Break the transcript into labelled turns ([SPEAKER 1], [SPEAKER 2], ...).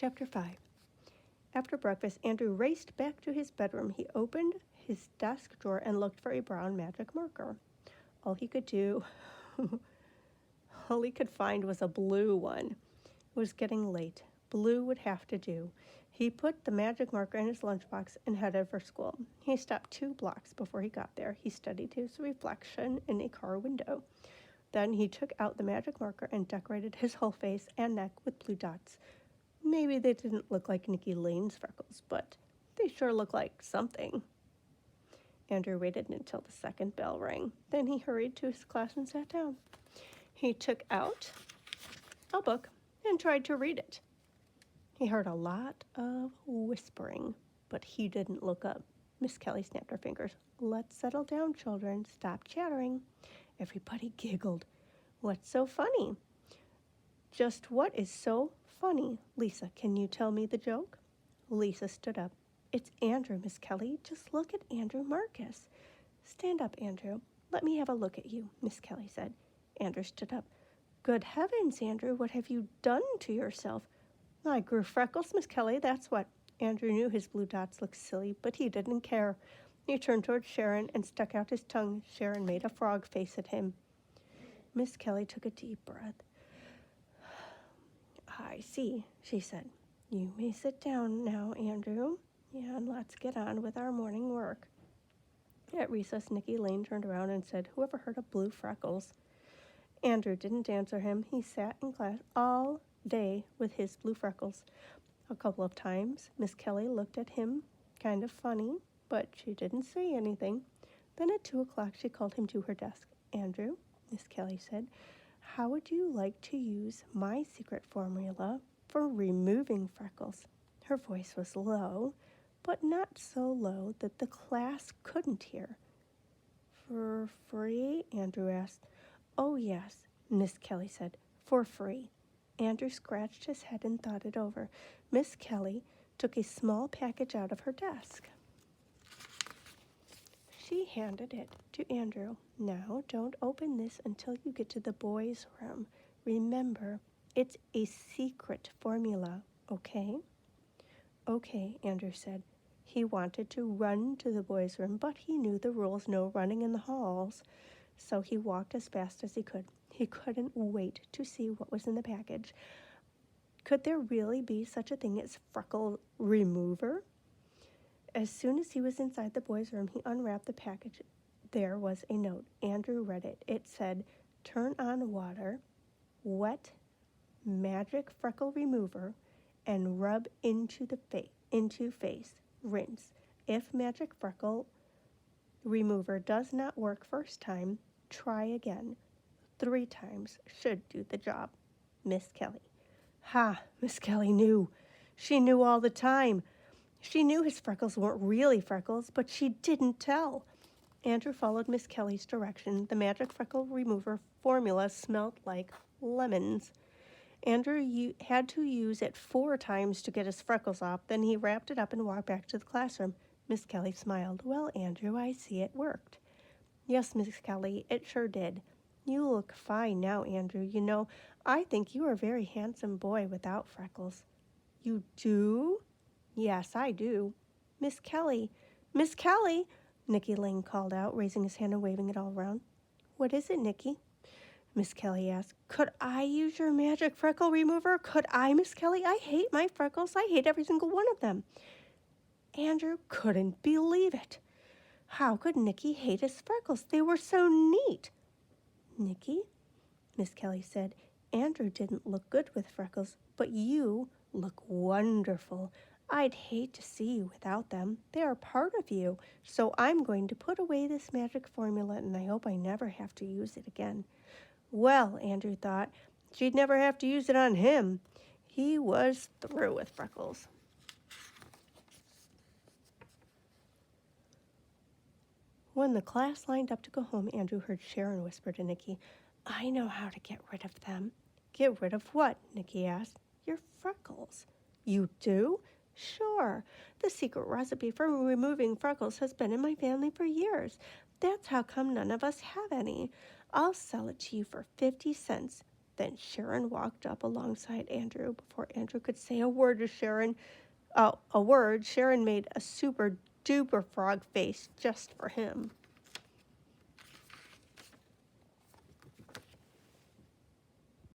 [SPEAKER 1] Chapter 5. After breakfast, Andrew raced back to his bedroom. He opened his desk drawer and looked for a brown magic marker. All he could find was a blue one. It was getting late. Blue would have to do. He put the magic marker in his lunchbox and headed for school. He stopped 2 blocks before he got there. He studied his reflection in a car window. Then he took out the magic marker and decorated his whole face and neck with blue dots. Maybe they didn't look like Nicky Lane's freckles, but they sure looked like something. Andrew waited until the second bell rang. Then he hurried to his class and sat down. He took out a book and tried to read it. He heard a lot of whispering, but he didn't look up. Miss Kelly snapped her fingers. "Let's settle down, children. Stop chattering." Everybody giggled. "What's so funny?" "Just what is so funny? Lisa, can you tell me the joke?" Lisa stood up. "It's Andrew, Miss Kelly. Just look at Andrew Marcus." "Stand up, Andrew. Let me have a look at you," Miss Kelly said. Andrew stood up. "Good heavens, Andrew, what have you done to yourself?" "I grew freckles, Miss Kelly, that's what." Andrew knew his blue dots looked silly, but he didn't care. He turned toward Sharon and stuck out his tongue. Sharon made a frog face at him. Miss Kelly took a deep breath. "I see," she said. "You may sit down now, Andrew. Yeah, and let's get on with our morning work." At recess, Nicky Lane turned around and said, "Whoever heard of blue freckles?" Andrew didn't answer him. He sat in class all day with his blue freckles. A couple of times, Miss Kelly looked at him kind of funny, but she didn't say anything. Then at 2 o'clock, she called him to her desk. "Andrew," Miss Kelly said, "how would you like to use my secret formula for removing freckles?" Her voice was low, but not so low that the class couldn't hear. "For free?" Andrew asked. "Oh, yes," Miss Kelly said, "for free." Andrew scratched his head and thought it over. Miss Kelly took a small package out of her desk. She handed it to Andrew. "Now, don't open this until you get to the boys' room. Remember, it's a secret formula, okay?" "Okay," Andrew said. He wanted to run to the boys' room, but he knew the rules, no running in the halls, so he walked as fast as he could. He couldn't wait to see what was in the package. Could there really be such a thing as freckle remover? As soon as he was inside the boys' room, he unwrapped the package. There was a note. Andrew read it. It said, "Turn on water, wet magic freckle remover, and rub into face. Rinse. If magic freckle remover does not work first time, try again. 3 times should do the job. Miss Kelly." Ha! Miss Kelly knew. She knew all the time. She knew his freckles weren't really freckles, but she didn't tell. Andrew followed Miss Kelly's direction. The magic freckle remover formula smelled like lemons. Andrew had to use it 4 times to get his freckles off. Then he wrapped it up and walked back to the classroom. Miss Kelly smiled. "Well, Andrew, I see it worked." "Yes, Miss Kelly, it sure did. You look fine now, Andrew. You know, I think you are a very handsome boy without freckles." "You do?" "Yes, I do." Miss Kelly, Nicky Lane called out, raising his hand and waving it all around. "What is it, Nicky?" Miss Kelly asked. "Could I use your magic freckle remover? Could I, Miss Kelly? I hate my freckles. I hate every single one of them." Andrew couldn't believe it. How could Nicky hate his freckles? They were so neat. "Nicky," Miss Kelly said, "Andrew didn't look good with freckles, but you look wonderful. I'd hate to see you without them. They are part of you. So I'm going to put away this magic formula, and I hope I never have to use it again." Well, Andrew thought, she'd never have to use it on him. He was through with freckles. When the class lined up to go home, Andrew heard Sharon whisper to Nicky, "I know how to get rid of them." "Get rid of what?" Nicky asked. "Your freckles." "You do?" "Sure. The secret recipe for removing freckles has been in my family for years. That's how come none of us have any. I'll sell it to you for 50 cents. Then Sharon walked up alongside Andrew. Before Andrew could say a word to Sharon, Sharon made a super duper frog face just for him.